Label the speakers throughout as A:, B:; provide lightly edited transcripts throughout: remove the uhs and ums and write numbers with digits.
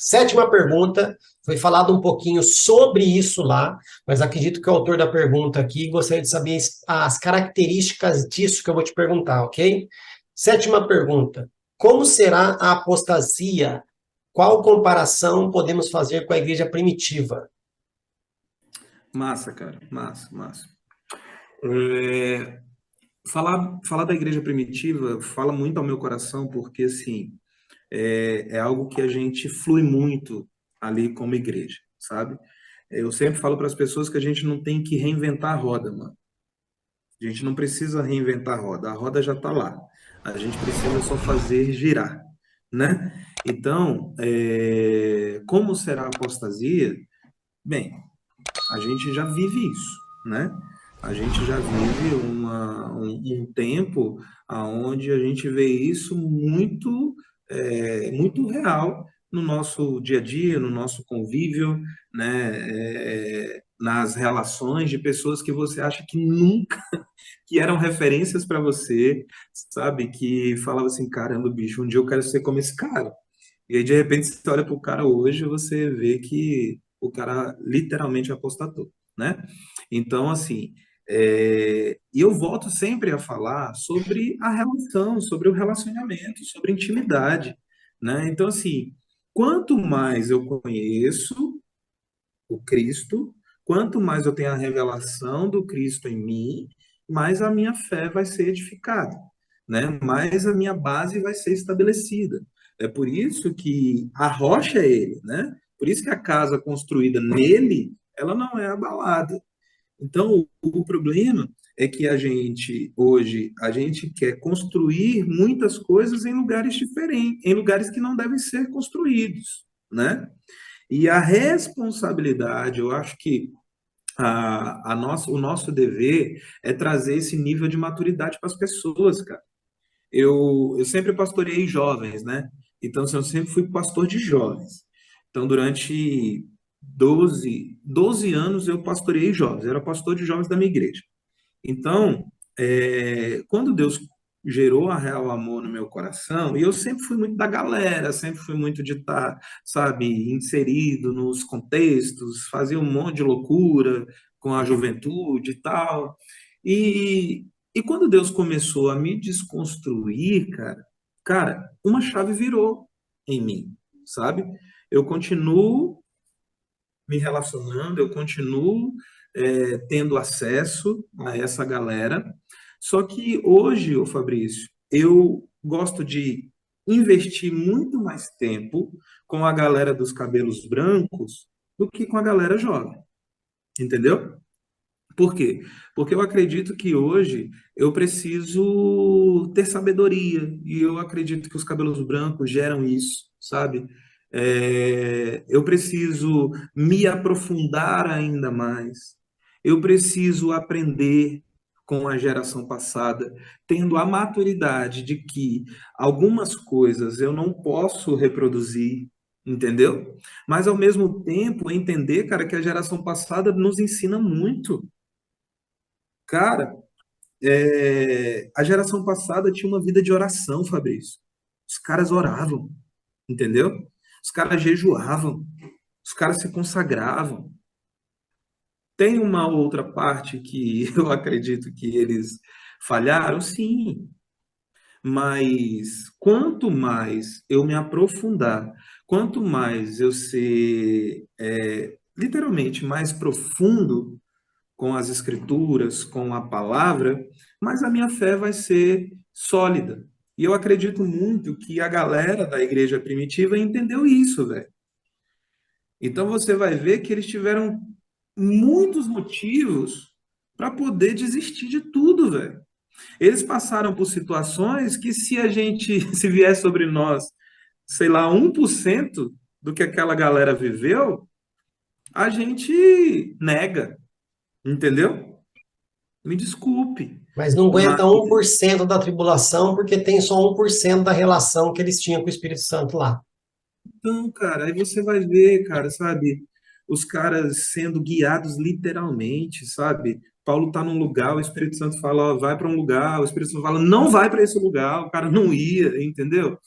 A: Sétima pergunta, foi falado um pouquinho sobre isso lá, mas acredito que o autor da pergunta aqui gostaria de saber as características disso que eu vou te perguntar, ok? Sétima pergunta, como será a apostasia? Qual comparação podemos fazer com a igreja primitiva?
B: Massa, cara, massa, massa. É, falar da igreja primitiva fala muito ao meu coração, porque, assim, é algo que a gente flui muito ali como igreja, sabe? Eu sempre falo para as pessoas que a gente não tem que reinventar a roda, mano. A gente não precisa reinventar a roda já está lá. A gente precisa só fazer girar, né? Então, como será a apostasia? Bem, a gente já vive isso, né? A gente já vive um tempo onde a gente vê isso muito, muito real no nosso dia a dia, no nosso convívio, né? Nas relações de pessoas que você acha que nunca, que eram referências para você, sabe? Que falava assim, caramba, bicho, um dia eu quero ser como esse cara. E aí, de repente, você olha para o cara hoje e você vê que o cara literalmente apostatou, né? Então, assim, e eu volto sempre a falar sobre a relação, sobre o relacionamento, sobre intimidade, né? Então, assim, quanto mais eu conheço o Cristo, quanto mais eu tenho a revelação do Cristo em mim, mais a minha fé vai ser edificada, né? Mais a minha base vai ser estabelecida. É por isso que a rocha é ele, né? Por isso que a casa construída nele, ela não é abalada. Então, o problema é que a gente, hoje, a gente quer construir muitas coisas em lugares diferentes, em lugares que não devem ser construídos, né? E a responsabilidade, eu acho que o nosso dever é trazer esse nível de maturidade para as pessoas, cara. Eu sempre pastoreei jovens, né? Então, assim, eu sempre fui pastor de jovens. Então, durante doze anos, eu pastoreei jovens. Eu era pastor de jovens da minha igreja. Então, quando Deus gerou a real amor no meu coração, e eu sempre fui muito da galera, sempre fui muito de estar, sabe, inserido nos contextos, fazia um monte de loucura com a juventude e tal. E quando Deus começou a me desconstruir, cara, uma chave virou em mim, sabe? Eu continuo me relacionando, eu continuo tendo acesso a essa galera. Só que hoje, ô Fabrício, eu gosto de investir muito mais tempo com a galera dos cabelos brancos do que com a galera jovem, entendeu? Por quê? Porque eu acredito que hoje eu preciso ter sabedoria, e eu acredito que os cabelos brancos geram isso, sabe? Eu preciso me aprofundar ainda mais, eu preciso aprender com a geração passada, tendo a maturidade de que algumas coisas eu não posso reproduzir, entendeu? Mas ao mesmo tempo entender, cara, que a geração passada nos ensina muito. Cara, a geração passada tinha uma vida de oração, Fabrício. Os caras oravam, entendeu? Os caras jejuavam, os caras se consagravam. Tem uma outra parte que eu acredito que eles falharam, sim, mas quanto mais eu me aprofundar, quanto mais eu ser literalmente mais profundo com as escrituras, com a palavra, mas a minha fé vai ser sólida. E eu acredito muito que a galera da igreja primitiva entendeu isso, velho. Então você vai ver que eles tiveram muitos motivos para poder desistir de tudo, velho. Eles passaram por situações que se a gente, se vier sobre nós, sei lá, 1% do que aquela galera viveu, a gente nega, entendeu? Me desculpe,
A: Mas não
B: mas
A: aguenta 1% da tribulação, porque tem só 1% da relação que eles tinham com o Espírito Santo lá.
B: então, cara, aí você vai ver, cara, sabe, os caras sendo guiados literalmente, sabe? Paulo tá num lugar, o Espírito Santo fala, ó, vai para um lugar, o Espírito Santo fala, não vai para esse lugar, o cara não ia, entendeu?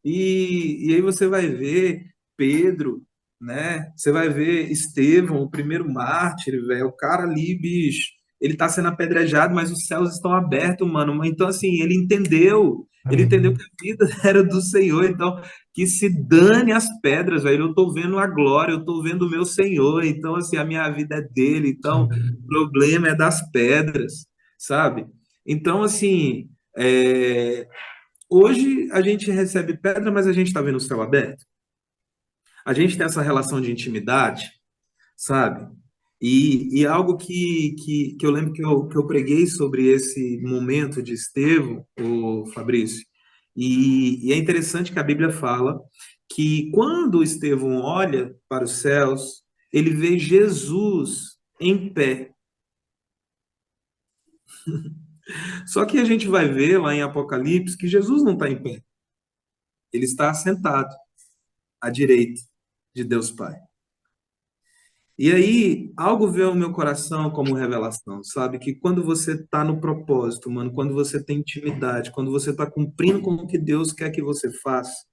B: E aí você vai ver Pedro, né? Você vai ver Estevão, o primeiro mártir, velho, o cara ali, bicho, ele tá sendo apedrejado, mas os céus estão abertos, mano. Então, assim, ele entendeu que a vida era do Senhor, então, que se dane as pedras, velho. Eu tô vendo a glória, eu tô vendo o meu Senhor, então, assim, a minha vida é dele, então, o problema é das pedras, sabe? Então, assim, hoje a gente recebe pedra, mas a gente está vendo o céu aberto. A gente tem essa relação de intimidade, sabe? E algo que eu lembro que eu preguei sobre esse momento de Estevão, o Fabrício, e é interessante que a Bíblia fala que quando Estevão olha para os céus, ele vê Jesus em pé. Só que a gente vai ver lá em Apocalipse que Jesus não está em pé, ele está sentado à direita de Deus Pai. E aí, algo veio ao meu coração como revelação, sabe? Que quando você está no propósito, mano, quando você tem intimidade, quando você está cumprindo com o que Deus quer que você faça,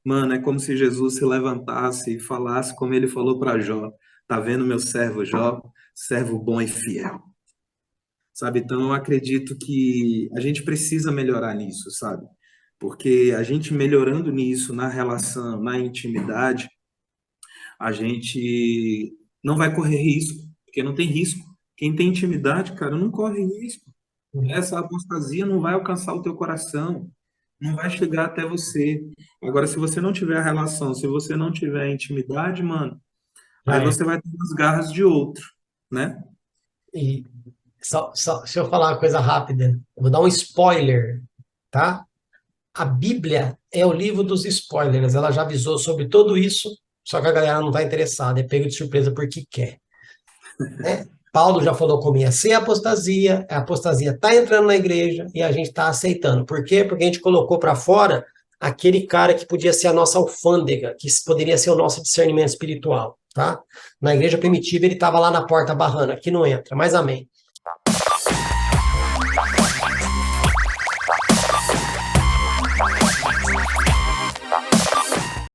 B: mano, é como se Jesus se levantasse e falasse como ele falou para Jó: tá vendo meu servo Jó, servo bom e fiel, sabe? Então, eu acredito que a gente precisa melhorar nisso, sabe? Porque a gente melhorando nisso, na relação, na intimidade, a gente não vai correr risco, porque não tem risco. Quem tem intimidade, cara, não corre risco. Essa apostasia não vai alcançar o teu coração, não vai chegar até você. Agora, se você não tiver a relação, se você não tiver a intimidade, mano,
A: Já
B: aí
A: é.
B: você vai ter as garras de outro, né?
A: E deixa eu falar uma coisa rápida. Eu vou dar um spoiler, tá? A Bíblia é o livro dos spoilers. Ela já avisou sobre tudo isso, só que a galera não está interessada, é pego de surpresa porque quer, né? Paulo já falou como ia ser a apostasia está entrando na igreja e a gente está aceitando. Por quê? Porque a gente colocou para fora aquele cara que podia ser a nossa alfândega, que poderia ser o nosso discernimento espiritual, tá? Na igreja primitiva ele estava lá na porta barrando, aqui não entra, mas amém.